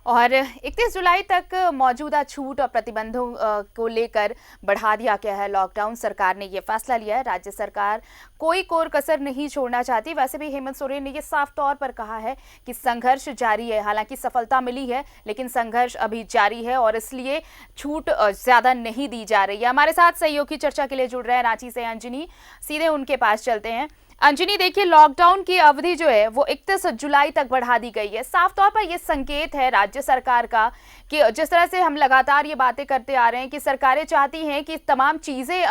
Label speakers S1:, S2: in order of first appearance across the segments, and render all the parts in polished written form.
S1: और 31 जुलाई तक मौजूदा छूट और प्रतिबंधों को लेकर बढ़ा दिया गया है लॉकडाउन। सरकार ने ये फैसला लिया है। राज्य सरकार कोई कोर कसर नहीं छोड़ना चाहती। वैसे भी हेमंत सोरेन ने ये साफ तौर पर कहा है कि संघर्ष जारी है। हालांकि सफलता मिली है, लेकिन संघर्ष अभी जारी है और इसलिए छूट ज्यादा नहीं दी जा रही है। हमारे साथ सहयोगी चर्चा के लिए जुड़ रहे हैं रांची से अंजनी, सीधे उनके पास चलते हैं। अंजनी, देखिए, लॉकडाउन की अवधि जो है वो 31 जुलाई तक बढ़ा दी गई है। साफ तौर पर यह संकेत है राज्य सरकार का कि जिस तरह से हम लगातार ये बातें करते आ रहे हैं कि सरकारें चाहती हैं कि तमाम चीजें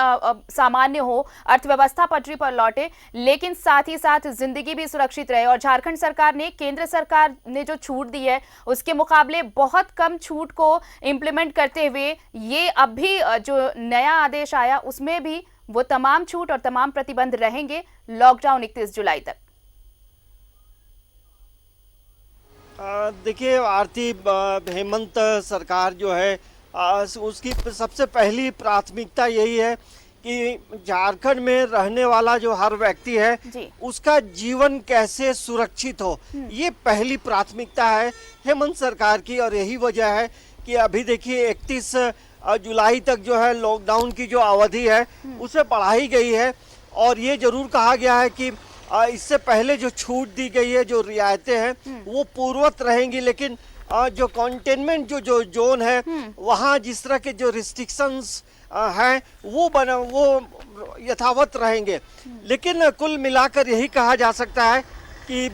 S1: सामान्य हो, अर्थव्यवस्था पटरी पर लौटे, लेकिन साथ ही साथ जिंदगी भी सुरक्षित रहे। और झारखंड सरकार ने, केंद्र सरकार ने जो छूट दी है उसके मुकाबले बहुत कम छूट को इम्प्लीमेंट करते हुए ये अब भी जो नया आदेश आया उसमें भी वो तमाम छूट और तमाम प्रतिबंध रहेंगे लॉकडाउन 31 जुलाई तक।
S2: देखिए आरती, हेमंत सरकार जो है उसकी सबसे पहली प्राथमिकता यही है कि झारखंड में रहने वाला जो हर व्यक्ति है उसका जीवन कैसे सुरक्षित हो, ये पहली प्राथमिकता है हेमंत सरकार की। और यही वजह है कि अभी देखिए 31 जुलाई तक जो है लॉकडाउन की जो अवधि है उसे बढ़ाई गई है। और ये जरूर कहा गया है कि इससे पहले जो छूट दी गई है, जो रियायतें हैं वो पूर्ववत रहेंगी, लेकिन जो कंटेनमेंट जो जोन है वहाँ जिस तरह के जो रिस्ट्रिक्शंस हैं वो यथावत रहेंगे। लेकिन कुल मिलाकर यही कहा जा सकता है कि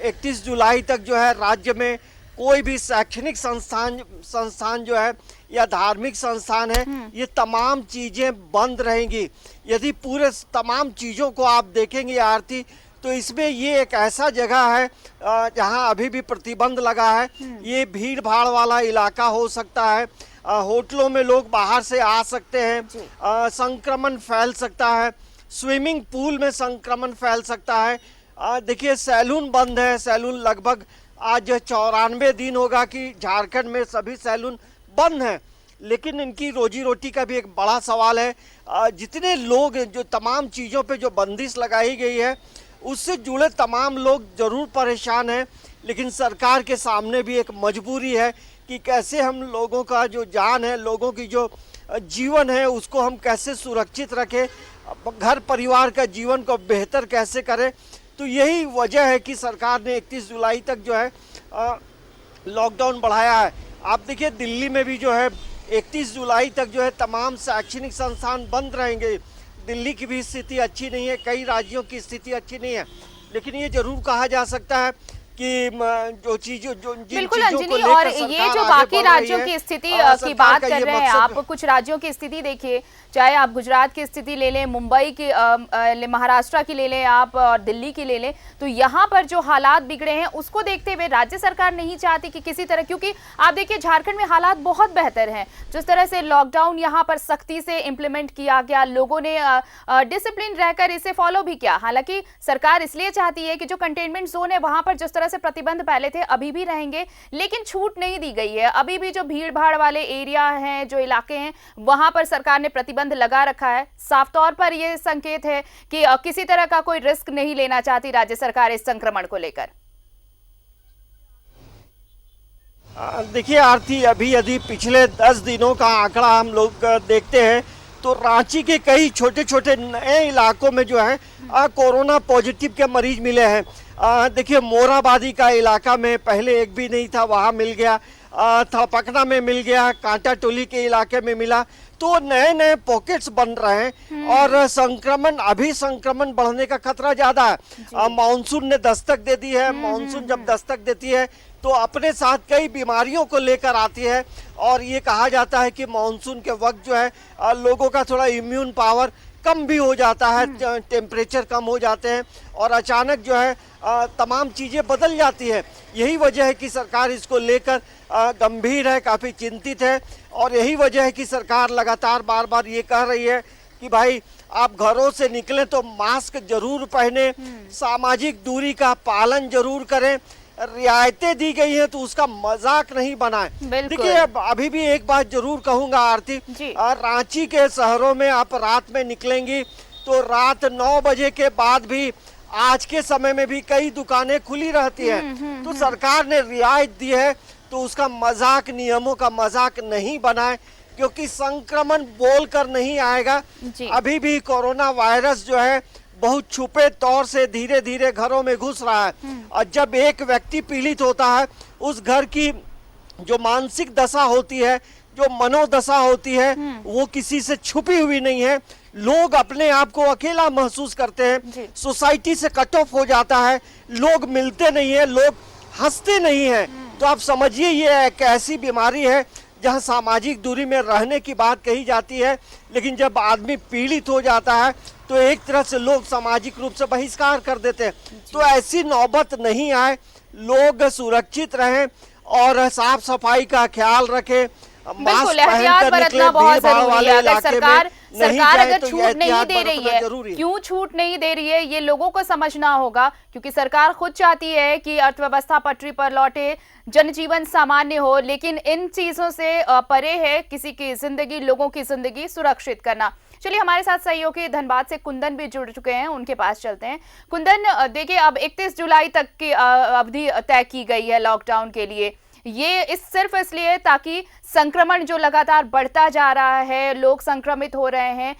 S2: 31 जुलाई तक जो है राज्य में कोई भी शैक्षणिक संस्थान जो है या धार्मिक संस्थान है, ये तमाम चीजें बंद रहेंगी। यदि पूरे तमाम चीजों को आप देखेंगे आरती, तो इसमें ये एक ऐसा जगह है जहां अभी भी प्रतिबंध लगा है। ये भीड़ भाड़ वाला इलाका हो सकता है, होटलों में लोग बाहर से आ सकते हैं, संक्रमण फैल सकता है, स्विमिंग पूल में संक्रमण फैल सकता है। देखिए सैलून बंद है, सैलून लगभग आज 94 दिन होगा कि झारखंड में सभी सैलून बंद हैं। लेकिन इनकी रोजी रोटी का भी एक बड़ा सवाल है। जितने लोग, जो तमाम चीज़ों पे जो बंदिश लगाई गई है उससे जुड़े तमाम लोग ज़रूर परेशान हैं, लेकिन सरकार के सामने भी एक मजबूरी है कि कैसे हम लोगों का जो जान है, लोगों की जो जीवन है उसको हम कैसे सुरक्षित रखें, घर परिवार का जीवन को बेहतर कैसे करें। तो यही वजह है कि सरकार ने 31 जुलाई तक जो है लॉकडाउन बढ़ाया है। आप देखिए दिल्ली में भी जो है 31 जुलाई तक जो है तमाम शैक्षणिक संस्थान बंद रहेंगे। दिल्ली की भी स्थिति अच्छी नहीं है, कई राज्यों की स्थिति अच्छी नहीं है, लेकिन ये जरूर कहा जा सकता है कि जो चीजों
S1: बिल्कुल अंजनी, और ये जो बाकी राज्यों की स्थिति की बात कर रहे हैं आप, कुछ राज्यों की स्थिति देखिए, चाहे आप गुजरात की स्थिति ले लें, मुंबई की, महाराष्ट्र की ले लें आप, और दिल्ली की ले लें, तो यहाँ पर जो हालात बिगड़े हैं उसको देखते हुए राज्य सरकार नहीं चाहती कि किसी तरह, क्योंकि आप देखिए झारखंड में हालात बहुत बेहतर हैं। जिस तरह से लॉकडाउन यहाँ पर सख्ती से इम्प्लीमेंट किया गया, लोगों ने डिसिप्लिन रहकर इसे फॉलो भी किया। हालांकि सरकार इसलिए चाहती है कि जो कंटेनमेंट जोन है वहां पर जिस तरह से प्रतिबंध पहले थे अभी भी रहेंगे, लेकिन छूट नहीं दी गई है। अभी भी जो भीड़ भाड़ वाले एरिया हैं, जो इलाके हैं, वहां पर सरकार ने प्रतिबंध लगा रखा है। साफ तौर पर यह संकेत है कि किसी तरह का कोई रिस्क नहीं लेना चाहती राज्य सरकार इस संक्रमण को लेकर।
S2: देखिए आरती, अभी यदि पिछले 10 दिनों का आंकड़ा हम लोग देखते हैं तो रांची के कई छोटे छोटे नए इलाकों में जो है कोरोना पॉजिटिव के मरीज मिले हैं। देखिए मोराबादी का इलाका में पहले एक भी नहीं था, वहाँ मिल गया, थलपकना में मिल गया, कांटा टोली के इलाके में मिला। तो नए नए पॉकेट्स बन रहे हैं और संक्रमण बढ़ने का खतरा ज्यादा है। मानसून ने दस्तक दे दी है। मानसून जब दस्तक देती है तो अपने साथ कई बीमारियों को लेकर आती है, और ये कहा जाता है कि मानसून के वक्त जो है लोगों का थोड़ा इम्यून पावर कम भी हो जाता है, टेम्परेचर कम हो जाते हैं और अचानक जो है तमाम चीज़ें बदल जाती है। यही वजह है कि सरकार इसको लेकर गंभीर है, काफ़ी चिंतित है। और यही वजह है कि सरकार लगातार बार बार ये कह रही है कि भाई आप घरों से निकलें तो मास्क जरूर पहने, सामाजिक दूरी का पालन जरूर करें, रियायतें दी गई हैं तो उसका मजाक नहीं बनाएं। देखिए अभी भी एक बात जरूर कहूंगा आरती, रांची के शहरों में आप रात में निकलेंगी तो रात 9 बजे के बाद भी आज के समय में भी कई दुकानें खुली रहती हैं। तो सरकार ने रियायत दी है, तो तो उसका मजाक, नियमों का मजाक नहीं बनाए, क्योंकि संक्रमण बोलकर नहीं आएगा। अभी भी कोरोना वायरस जो है बहुत छुपे तौर से धीरे धीरे घरों में घुस रहा है, और जब एक व्यक्ति पीड़ित होता है, उस घर की जो मानसिक दशा होती है, जो मनोदशा होती है, वो किसी से छुपी हुई नहीं है। लोग अपने आप को अकेला महसूस करते हैं, सोसाइटी से कट ऑफ हो जाता है, लोग मिलते नहीं है, लोग हंसते नहीं है। तो आप समझिए ये एक ऐसी बीमारी है जहां सामाजिक दूरी में रहने की बात कही जाती है, लेकिन जब आदमी पीड़ित हो जाता है तो एक तरह से लोग सामाजिक रूप से बहिष्कार कर देते हैं। तो ऐसी नौबत नहीं आए, लोग सुरक्षित रहें और साफ सफाई का ख्याल रखें,
S1: बिल्कुल एहतियात बरतना बहुत जरूरी है। अगर सरकार अगर छूट नहीं दे रही है, क्यों छूट नहीं दे रही है, ये लोगों को समझना होगा, क्योंकि सरकार खुद चाहती है कि अर्थव्यवस्था पटरी पर लौटे, जनजीवन सामान्य हो, लेकिन इन चीजों से परे है किसी की जिंदगी, लोगों की जिंदगी सुरक्षित करना। चलिए, हमारे साथ सहयोगी धनबाद से कुंदन भी जुड़ चुके हैं, उनके पास चलते हैं। कुंदन, देखिए अब 31 जुलाई तक की अवधि तय की गई है लॉकडाउन के लिए। ये सिर्फ इसलिए ताकि संक्रमण जो लगातार बढ़ता जा रहा है, लोग संक्रमित हो रहे हैं,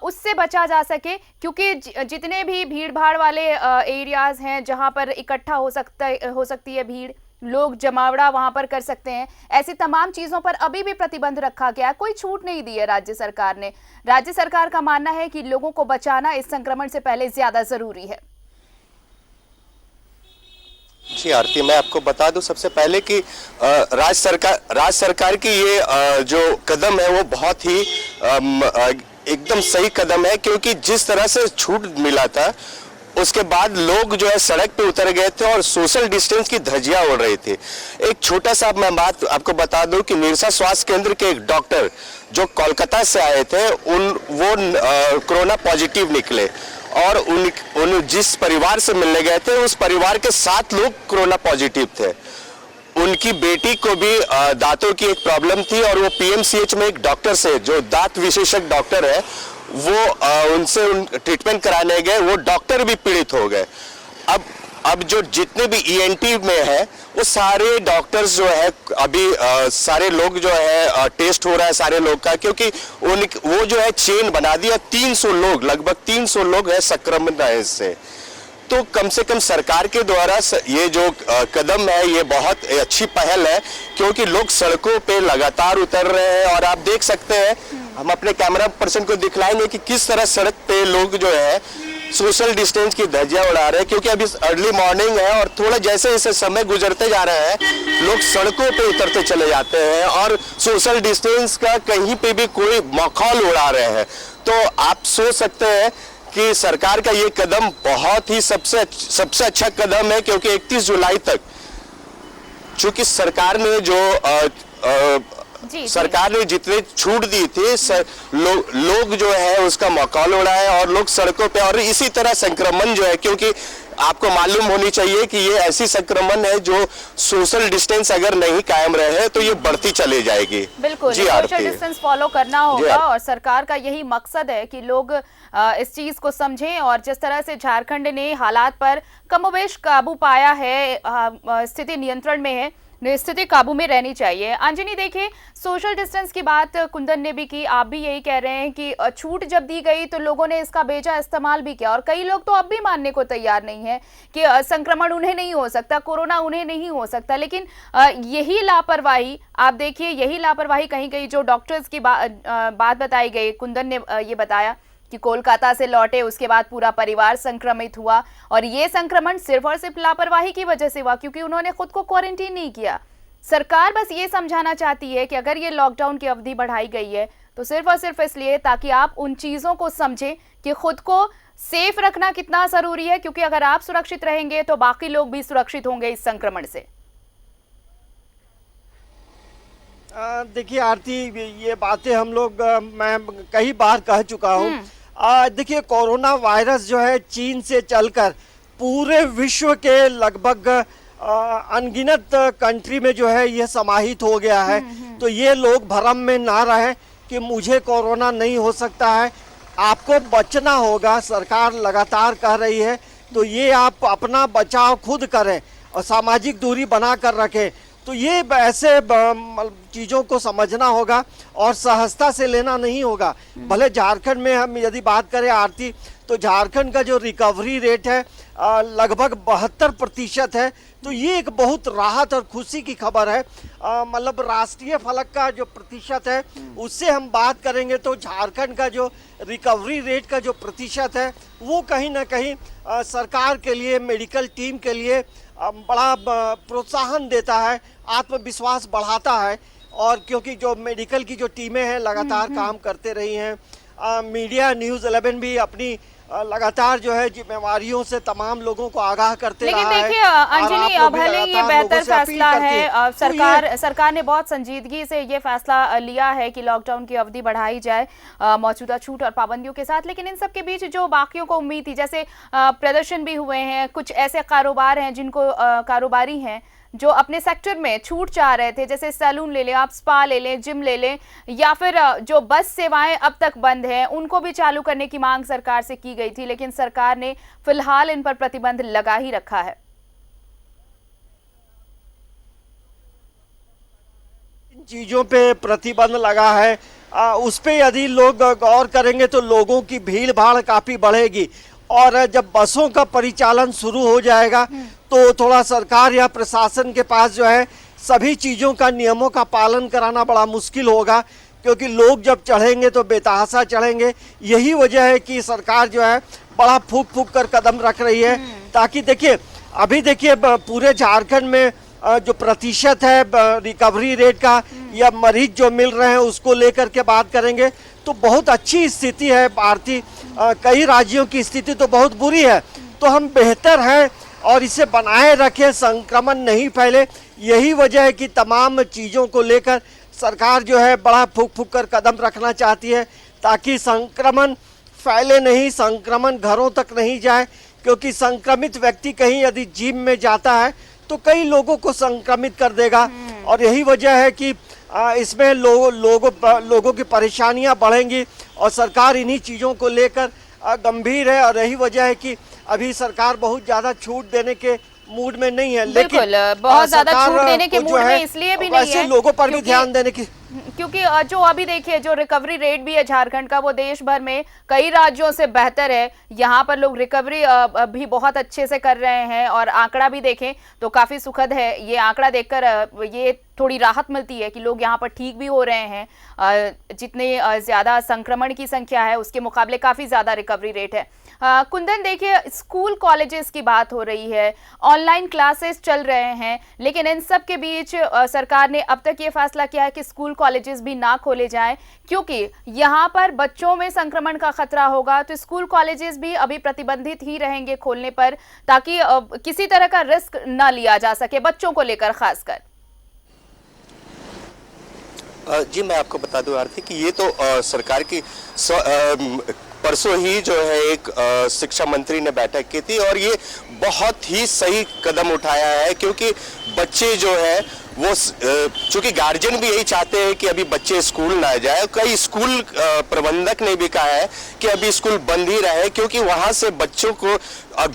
S1: उससे बचा जा सके, क्योंकि जितने भी भीड़ भाड़ वाले एरियाज हैं जहां पर इकट्ठा हो सकती है भीड़, लोग जमावड़ा वहां पर कर सकते हैं, ऐसी तमाम चीजों पर अभी भी प्रतिबंध रखा गया, कोई छूट नहीं दी है राज्य सरकार ने। राज्य सरकार का मानना है कि लोगों को बचाना इस संक्रमण से पहले ज्यादा जरूरी है।
S3: जी आरती, मैं आपको बता दूं सबसे पहले कि राज्य सरकार की ये जो कदम है वो बहुत ही एकदम सही कदम है, क्योंकि जिस तरह से छूट मिला था उसके बाद लोग जो है सड़क पे उतर गए थे और सोशल डिस्टेंस की धज्जियां उड़ रही थी। एक छोटा सा मैं बात आपको बता दूं कि निरसा स्वास्थ्य केंद्र के एक डॉक्टर जो कोलकाता से आए थे, वो कोरोना पॉजिटिव निकले, और उन जिस परिवार से मिलने गए थे उस परिवार के 7 लोग कोरोना पॉजिटिव थे। उनकी बेटी को भी दांतों की एक प्रॉब्लम थी, और वो पीएमसीएच में एक डॉक्टर से, जो दांत विशेषज्ञ डॉक्टर है, वो उनसे ट्रीटमेंट कराने गए, वो डॉक्टर भी पीड़ित हो गए। अब जो जितने भी ईएनटी में है वो सारे डॉक्टर्स जो है अभी सारे लोग जो है टेस्ट हो रहा है सारे लोग का, क्योंकि वो जो है चेन बना दिया। 300 लोग, लगभग 300 लोग है संक्रमित है इससे। तो कम से कम सरकार के द्वारा ये जो कदम है ये बहुत अच्छी पहल है, क्योंकि लोग सड़कों पे लगातार उतर रहे हैं, और आप देख सकते हैं, हम अपने कैमरा पर्सन को दिखलाएंगे कि किस तरह सड़क पे लोग जो है सोशल डिस्टेंस की धज्जियां उड़ा रहे हैं, क्योंकि अभी अर्ली मॉर्निंग है और थोड़ा जैसे जैसे समय गुजरते जा रहा है लोग सड़कों पे उतरते चले जाते हैं और सोशल डिस्टेंस का कहीं पे भी कोई माहौल उड़ा रहे हैं। तो आप सोच सकते हैं कि सरकार का ये कदम बहुत ही सबसे अच्छा कदम है, क्योंकि 31 जुलाई तक चूंकि सरकार ने जो सरकार ने जितने छूट दी थी, लोग जो है उसका माहौल उड़ा है और लोग सड़कों पे, और इसी तरह संक्रमण जो है, क्योंकि आपको मालूम होनी चाहिए कि ये ऐसी संक्रमण है जो सोशल डिस्टेंस अगर नहीं कायम रहे तो ये बढ़ती चली जाएगी।
S1: बिल्कुल, सोशल डिस्टेंस फॉलो करना होगा, और सरकार का यही मकसद है कि लोग इस चीज को समझें। और जिस तरह से झारखंड ने हालात पर कमोबेश काबू पाया है, स्थिति नियंत्रण में है, स्थिति काबू में रहनी चाहिए। अंजनी, देखिए सोशल डिस्टेंस की बात कुंदन ने भी की, आप भी यही कह रहे हैं कि छूट जब दी गई तो लोगों ने इसका बेजा इस्तेमाल भी किया, और कई लोग तो अब भी मानने को तैयार नहीं है कि संक्रमण उन्हें नहीं हो सकता, कोरोना उन्हें नहीं हो सकता। लेकिन यही लापरवाही, आप देखिए यही लापरवाही कहीं कहीं जो डॉक्टर्स की बात बताई गई, कुंदन ने ये बताया कि कोलकाता से लौटे, उसके बाद पूरा परिवार संक्रमित हुआ, और ये संक्रमण सिर्फ और सिर्फ लापरवाही की वजह से हुआ, क्योंकि उन्होंने खुद को क्वारंटीन नहीं किया। सरकार बस ये समझाना चाहती है कि अगर ये लॉकडाउन की अवधि बढ़ाई गई है तो सिर्फ और सिर्फ इसलिए ताकि आप उन चीजों को समझें कि खुद को सेफ रखना कितना जरूरी है, क्योंकि अगर आप सुरक्षित रहेंगे तो बाकी लोग भी सुरक्षित होंगे इस संक्रमण से।
S2: देखिए आरती, ये बातें हम लोग मैं कई बार कह चुका हूँ। देखिए कोरोना वायरस जो है चीन से चलकर पूरे विश्व के लगभग अनगिनत कंट्री में जो है ये समाहित हो गया है। तो ये लोग भ्रम में ना रहे कि मुझे कोरोना नहीं हो सकता है, आपको बचना होगा, सरकार लगातार कह रही है। तो ये आप अपना बचाव खुद करें और सामाजिक दूरी बना कर रखें। तो ये ऐसे चीज़ों को समझना होगा और सहजता से लेना नहीं होगा। भले झारखंड में हम यदि बात करें आरती, तो झारखंड का जो रिकवरी रेट है लगभग 72% है। तो ये एक बहुत राहत और खुशी की खबर है। मतलब राष्ट्रीय फलक का जो प्रतिशत है उससे हम बात करेंगे तो झारखंड का जो रिकवरी रेट का जो प्रतिशत है वो कहीं ना कहीं सरकार के लिए, मेडिकल टीम के लिए बड़ा प्रोत्साहन देता है, आत्मविश्वास बढ़ाता है। और क्योंकि जो मेडिकल की जो टीमें हैं लगातार काम करते रही हैं, मीडिया न्यूज़ 11 भी अपनी लगातार जो है जिम्मेवारियों से तमाम लोगों को आगाह करते रहा है।
S1: लेकिन देखिए अंजलि, भले ये बेहतर फैसला है, सरकार ने बहुत संजीदगी से ये फैसला लिया है कि लॉकडाउन की अवधि बढ़ाई जाए मौजूदा छूट और पाबंदियों के साथ, लेकिन इन सब के बीच जो बाकियों को उम्मीद थी, जैसे प्रदर्शन भी हुए हैं, कुछ ऐसे कारोबार हैं जिनको कारोबारी हैं जो अपने सेक्टर में छूट चाह रहे थे, जैसे सैलून ले लें आप, स्पा ले लें, जिम ले लें, या फिर जो बस सेवाएं अब तक बंद हैं उनको भी चालू करने की मांग सरकार से की गई थी, लेकिन सरकार ने फिलहाल इन पर प्रतिबंध लगा ही रखा है।
S2: इन चीजों पे प्रतिबंध लगा है, उस पे यदि लोग गौर करेंगे तो लोगों की भीड़ भाड़ काफी बढ़ेगी। और जब बसों का परिचालन शुरू हो जाएगा तो थोड़ा सरकार या प्रशासन के पास जो है सभी चीज़ों का, नियमों का पालन कराना बड़ा मुश्किल होगा, क्योंकि लोग जब चढ़ेंगे तो बेतहाशा चढ़ेंगे। यही वजह है कि सरकार जो है बड़ा फूक फूक कर कदम रख रही है, ताकि देखिए अभी देखिए पूरे झारखंड में जो प्रतिशत है रिकवरी रेट का या मरीज जो मिल रहे हैं उसको लेकर के बात करेंगे तो बहुत अच्छी स्थिति है भारतीय। कई राज्यों की स्थिति तो बहुत बुरी है, तो हम बेहतर हैं और इसे बनाए रखें, संक्रमण नहीं फैले। यही वजह है कि तमाम चीज़ों को लेकर सरकार जो है बड़ा फूक फूक कर कदम रखना चाहती है, ताकि संक्रमण फैले नहीं, संक्रमण घरों तक नहीं जाए। क्योंकि संक्रमित व्यक्ति कहीं यदि जिम में जाता है तो कई लोगों को संक्रमित कर देगा, और यही वजह है कि इसमें लोगों की परेशानियां बढ़ेंगी और सरकार इन्हीं चीज़ों को लेकर गंभीर है। और यही वजह है कि अभी सरकार बहुत ज़्यादा छूट देने के मूड में नहीं है, लेकिन
S1: बहुत ज़्यादा छूट देने के मूड में इसलिए भी नहीं है,
S2: लोगों पर भी ध्यान देने की,
S1: क्योंकि जो अभी देखिए जो रिकवरी रेट भी है झारखंड का वो देश भर में कई राज्यों से बेहतर है। यहाँ पर लोग रिकवरी भी बहुत अच्छे से कर रहे हैं और आंकड़ा भी देखें तो काफ़ी सुखद है। ये आंकड़ा देखकर ये थोड़ी राहत मिलती है कि लोग यहाँ पर ठीक भी हो रहे हैं। जितने ज़्यादा संक्रमण की संख्या है उसके मुकाबले काफ़ी ज़्यादा रिकवरी रेट है। कुंदन देखिए, स्कूल कॉलेजेस की बात हो रही है, ऑनलाइन क्लासेस चल रहे हैं, लेकिन इन सब के बीच सरकार ने अब तक ये फैसला किया है कि स्कूल कॉलेजेस भी ना खोले जाएं, क्योंकि यहाँ पर बच्चों में संक्रमण का खतरा होगा। तो स्कूल कॉलेजेस भी अभी प्रतिबंधित ही रहेंगे खोलने पर, ताकि किसी तरह का रिस्क ना लिया जा सके बच्चों को लेकर खासकर।
S3: जी मैं आपको बता दूं आरती कि ये तो सरकार की परसों ही जो है एक शिक्षा मंत्री ने बैठक की थी, और ये बहुत ही सही कदम उठाया है, क्योंकि बच्चे जो है वो चूंकि गार्जियन भी यही चाहते हैं कि अभी बच्चे स्कूल ना जाए। कई स्कूल प्रबंधक ने भी कहा है कि अभी स्कूल बंद ही रहे, क्योंकि वहां से बच्चों को,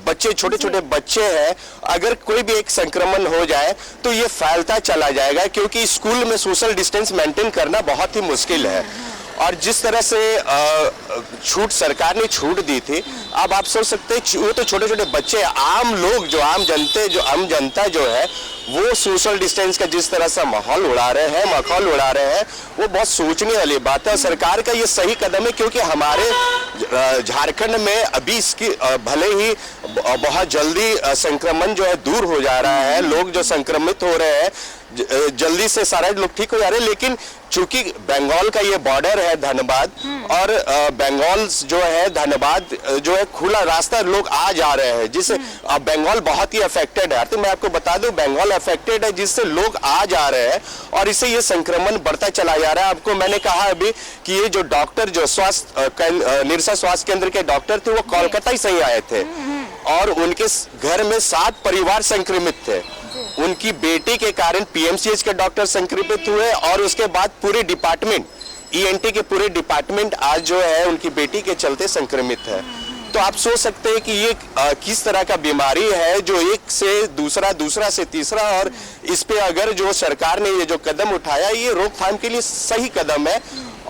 S3: बच्चे छोटे छोटे बच्चे हैं, अगर कोई भी एक संक्रमण हो जाए तो ये फैलता चला जाएगा, क्योंकि स्कूल में सोशल डिस्टेंस मेंटेन करना बहुत ही मुश्किल है। और जिस तरह से छूट सरकार ने छूट दी थी, अब आप सोच सकते हैं वो तो छोटे छोटे बच्चे, आम लोग जो आम जनता जो है वो सोशल डिस्टेंस का जिस तरह से माहौल उड़ा रहे हैं वो बहुत सोचने वाली बात है। सरकार का ये सही कदम है, क्योंकि हमारे झारखंड में अभी इसकी भले ही बहुत जल्दी संक्रमण जो है दूर हो जा रहा है, लोग जो संक्रमित हो रहे हैं जल्दी से सारे लोग ठीक हो जा रहे हैं, लेकिन चूंकि बंगाल का ये बॉर्डर है धनबाद, और बंगाल जो है धनबाद जो है खुला रास्ता, लोग आ जा रहे हैं, जिससे बंगाल बहुत ही अफेक्टेड है। तो मैं आपको बता दूं बंगाल अफेक्टेड है, जिससे लोग आ जा रहे हैं और इससे ये संक्रमण बढ़ता चला जा रहा है। आपको मैंने कहा अभी कि ये जो डॉक्टर जो निरसा स्वास्थ्य केंद्र के डॉक्टर थे वो कोलकाता ही से ही आए थे, और उनके घर में 7 परिवार संक्रमित थे। उनकी बेटी के कारण पीएमसीएच के डॉक्टर संक्रमित हुए, और उसके बाद पूरे डिपार्टमेंट ईएनटी के पूरे डिपार्टमेंट आज जो है उनकी बेटी के चलते संक्रमित है। तो आप सोच सकते हैं कि ये किस तरह का बीमारी है जो एक से दूसरा, दूसरा से तीसरा, और इस पे अगर जो सरकार ने ये जो कदम उठाया ये रोकथाम के लिए सही कदम है।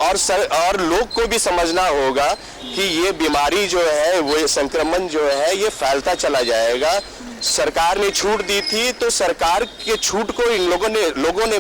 S3: और लोग को भी समझना होगा कि ये बीमारी जो है, वो संक्रमण जो है ये फैलता चला जाएगा। सरकार ने छूट दी थी, तो सरकार के छूट को इन लोगों ने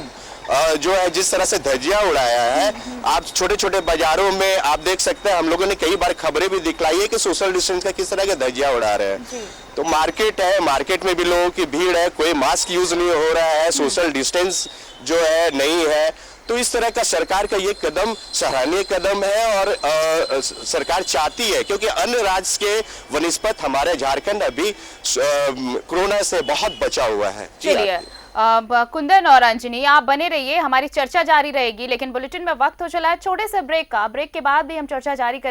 S3: जो है जिस तरह से धज्जियां उड़ाया है, आप छोटे छोटे बाजारों में आप देख सकते हैं, हम लोगों ने कई बार खबरें भी दिखलाई है कि सोशल डिस्टेंस का किस तरह के धज्जियां उड़ा रहे हैं। तो मार्केट है, मार्केट में भी लोगों की भीड़ है, कोई मास्क यूज नहीं हो रहा है, सोशल डिस्टेंस जो है नहीं है। तो इस तरह का सरकार का ये कदम सराहनीय कदम है, और सरकार चाहती है, क्योंकि अन्य राज्य के वनिस्पत हमारे झारखंड अभी कोरोना से बहुत बचा हुआ है।
S1: चलिए कुंदन और अंजनी आप बने रहिए, हमारी चर्चा जारी रहेगी, लेकिन बुलेटिन में वक्त हो चला है छोटे से ब्रेक का। ब्रेक के बाद भी हम चर्चा जारी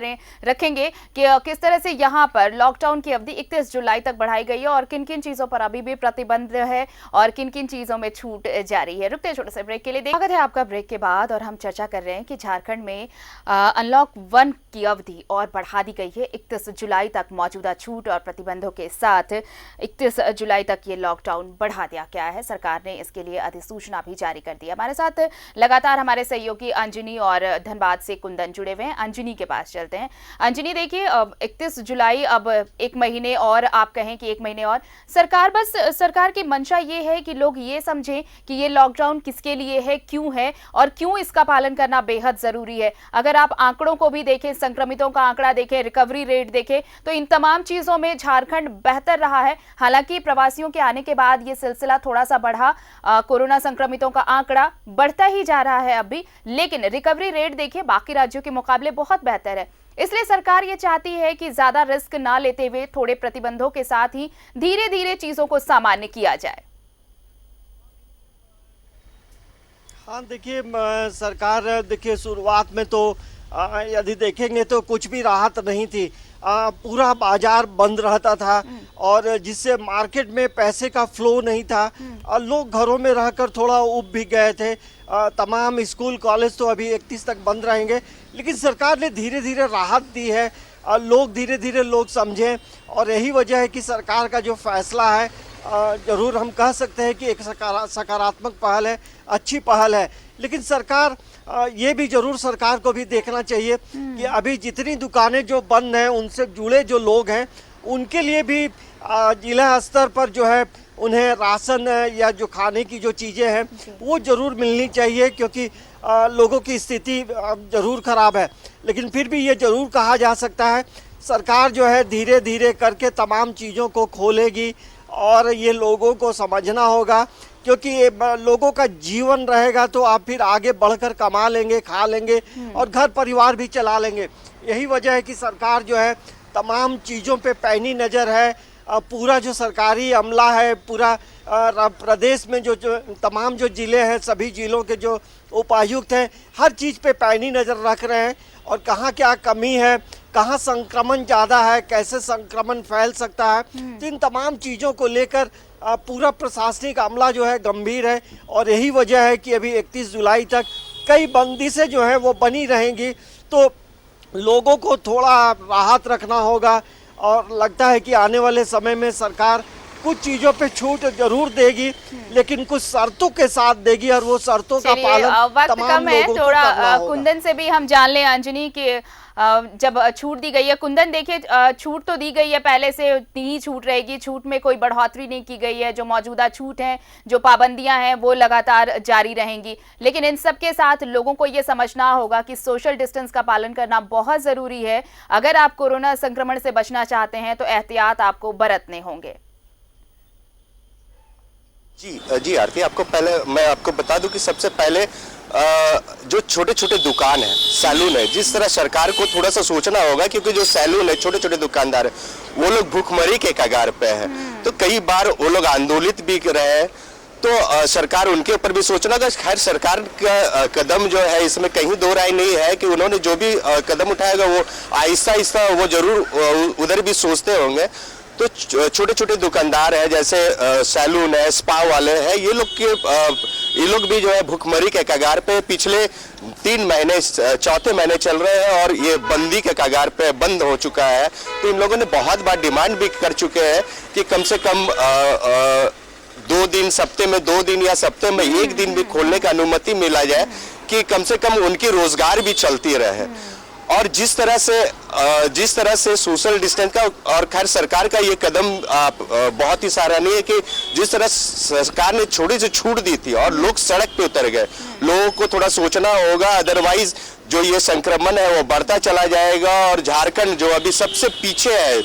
S1: रखेंगे कि किस तरह से यहाँ पर लॉकडाउन की अवधि 31 जुलाई तक बढ़ाई गई है और किन किन चीजों पर अभी भी प्रतिबंध है और किन किन चीजों में छूट जारी है। रुकते छोटे से ब्रेक के लिए। स्वागत है आपका ब्रेक के बाद, और हम चर्चा कर रहे हैं कि झारखंड में अनलॉक 1 की अवधि और बढ़ा दी गई है 31 जुलाई तक। मौजूदा छूट और प्रतिबंधों के साथ 31 जुलाई तक ये लॉकडाउन बढ़ा दिया गया है। सरकार ने इसके लिए अधिसूचना भी जारी कर दी है। हमारे साथ लगातार हमारे सहयोगी अंजनी और धनबाद से कुंदन जुड़े हुए हैं। अंजनी के पास चलते हैं। अंजनी देखिए, अब 31 जुलाई, अब एक महीने और, आप कहें कि एक महीने और, सरकार की मंशा ये है कि लोग ये समझें कि ये लॉकडाउन किसके लिए है, क्यों है और क्यों इसका पालन करना बेहद जरूरी है। अगर आप आंकड़ों को भी देखें, संक्रमितों का आंकड़ा देखें, रिकवरी रेट देखें, तो इन तमाम चीजों में झारखंड बेहतर रहा है। हालांकि प्रवासियों के आने के बाद ये सिलसिला थोड़ा सा बढ़ा, कोरोना संक्रमितों का आंकड़ा बढ़ता ही जा रहा है अभी, लेकिन रिकवरी रेट देखिए बाकी राज्यों के मुकाबले बहुत बेहतर है। इसलिए सरकार ये चाहती है कि ज्यादा रिस्क ना लेते हुए थोड़े प्रतिबंधों के साथ ही धीरे धीरे चीजों को सामान्य किया जाए।
S2: हाँ देखिए, सरकार देखिए शुरुआत में तो यदि देखेंगे तो कुछ भी राहत नहीं थी। पूरा बाजार बंद रहता था और जिससे मार्केट में पैसे का फ्लो नहीं था और लोग घरों में रहकर थोड़ा उब भी गए थे। तमाम स्कूल कॉलेज तो अभी 31 तक बंद रहेंगे, लेकिन सरकार ने धीरे धीरे राहत दी है। लोग धीरे धीरे समझें, और यही वजह है कि सरकार का जो फैसला है ज़रूर हम कह सकते हैं कि एक सकारात्मक पहल है, अच्छी पहल है। लेकिन सरकार ये भी ज़रूर सरकार को भी देखना चाहिए कि अभी जितनी दुकानें जो बंद हैं, उनसे जुड़े जो लोग हैं, उनके लिए भी जिला स्तर पर जो है उन्हें राशन या जो खाने की जो चीज़ें हैं वो ज़रूर मिलनी चाहिए, क्योंकि लोगों की स्थिति ज़रूर ख़राब है। लेकिन फिर भी ये ज़रूर कहा जा सकता है सरकार जो है धीरे धीरे करके तमाम चीज़ों को खोलेगी, और ये लोगों को समझना होगा, क्योंकि ये लोगों का जीवन रहेगा तो आप फिर आगे बढ़कर कमा लेंगे, खा लेंगे और घर परिवार भी चला लेंगे। यही वजह है कि सरकार जो है तमाम चीज़ों पे पैनी नज़र है। पूरा जो सरकारी अमला है, पूरा प्रदेश में जो तमाम जो ज़िले हैं, सभी ज़िलों के जो उपायुक्त हैं, हर चीज़ पे पैनी नज़र रख रहे हैं, और कहाँ क्या कमी है, कहाँ संक्रमण ज़्यादा है, कैसे संक्रमण फैल सकता है, तो इन तमाम चीज़ों को लेकर पूरा प्रशासनिक अमला जो है गंभीर है। और यही वजह है कि अभी 31 जुलाई तक कई बंदिशें जो हैं वो बनी रहेंगी, तो लोगों को थोड़ा राहत रखना होगा। और लगता है कि आने वाले समय में सरकार कुछ चीज़ों पे छूट जरूर देगी, लेकिन कुछ शर्तों के साथ देगी, और वो शर्तों का पालन
S1: वक्त
S2: तमाम
S1: कम है,
S2: लोगों को
S1: थोड़ा
S2: करना होगा।
S1: कुंदन से भी हम जान लें अंजनी कि जब छूट दी गई है, कुंदन देखिए छूट तो दी गई है, पहले से ही छूट रहेगी, छूट में कोई बढ़ोतरी नहीं की गई है। जो मौजूदा छूट है, जो पाबंदियां हैं, वो लगातार जारी रहेंगी, लेकिन इन सब के साथ लोगों को ये समझना होगा कि सोशल डिस्टेंस का पालन करना बहुत जरूरी है। अगर आप कोरोना संक्रमण से बचना चाहते हैं तो एहतियात आपको बरतने होंगे।
S3: जी आरती, मैं आपको बता दूं कि सबसे पहले जो छोटे छोटे दुकान है, सैलून है, जिस तरह सरकार को थोड़ा सा सोचना होगा, क्योंकि जो सैलून है, छोटे छोटे दुकानदार है, वो लोग भूखमरी के कगार पे है, तो कई बार वो लोग आंदोलित भी रहे हैं। तो सरकार उनके ऊपर भी सोचना होगा। खैर, सरकार का कदम जो है इसमें कहीं दो राय नहीं है कि उन्होंने जो भी कदम उठाएगा वो आहिस्ता आहिस्ता वो जरूर उधर भी सोचते होंगे। तो छोटे छोटे दुकानदार है, जैसे सैलून है, स्पा वाले हैं, ये लोग भी जो है भुखमरी के कगार पे पिछले 3 महीने, चौथे महीने चल रहे हैं और ये बंदी के कगार पे बंद हो चुका है। तो इन लोगों ने बहुत बार डिमांड भी कर चुके हैं कि कम से कम 2 दिन, सप्ते में 2 दिन या सप्ते में 1 दिन भी खोलने का अनुमति मिला जाए कि कम से कम उनकी रोजगार भी चलती रहे। और जिस तरह से सोशल डिस्टेंस का, और खैर सरकार का ये कदम बहुत ही सराहनीय है कि जिस तरह सरकार ने छोटी सी छूट दी थी और लोग सड़क पे उतर गए। लोगों को थोड़ा सोचना होगा, अदरवाइज जो ये संक्रमण है वो बढ़ता चला जाएगा और झारखंड जो अभी सबसे पीछे है,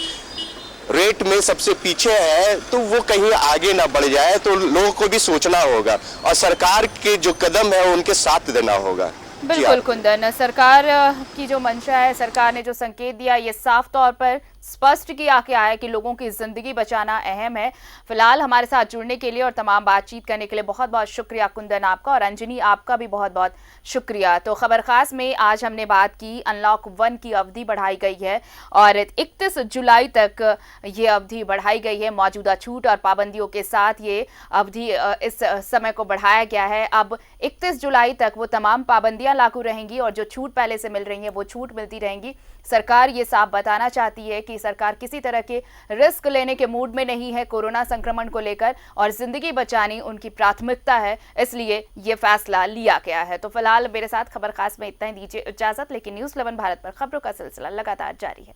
S3: रेट में सबसे पीछे है, तो वो कहीं आगे ना बढ़ जाए। तो लोगों को भी सोचना होगा और सरकार के जो कदम है उनके साथ देना होगा।
S1: बिल्कुल कुंदन, सरकार की जो मंशा है, सरकार ने जो संकेत दिया, ये साफ तौर पर स्पष्ट किया गया है कि लोगों की जिंदगी बचाना अहम है। फिलहाल हमारे साथ जुड़ने के लिए और तमाम बातचीत करने के लिए बहुत बहुत शुक्रिया कुंदन आपका, और अंजनी आपका भी बहुत बहुत शुक्रिया। तो खबर खास में आज हमने बात की, अनलॉक 1 की अवधि बढ़ाई गई है और 31 जुलाई तक ये अवधि बढ़ाई गई है। मौजूदा छूट और पाबंदियों के साथ ये अवधि, इस समय को बढ़ाया गया है। अब 31 जुलाई तक वो तमाम पाबंदियां लागू रहेंगी और जो छूट पहले से मिल रही है वो छूट मिलती रहेंगी। सरकार ये साफ बताना चाहती है कि सरकार किसी तरह के रिस्क लेने के मूड में नहीं है कोरोना संक्रमण को लेकर, और जिंदगी बचानी उनकी प्राथमिकता है, इसलिए ये फैसला लिया गया है। तो फिलहाल मेरे साथ खबर खास में इतना ही, दीजिए इजाजत, लेकिन न्यूज़ 11 भारत पर खबरों का सिलसिला लगातार जारी है।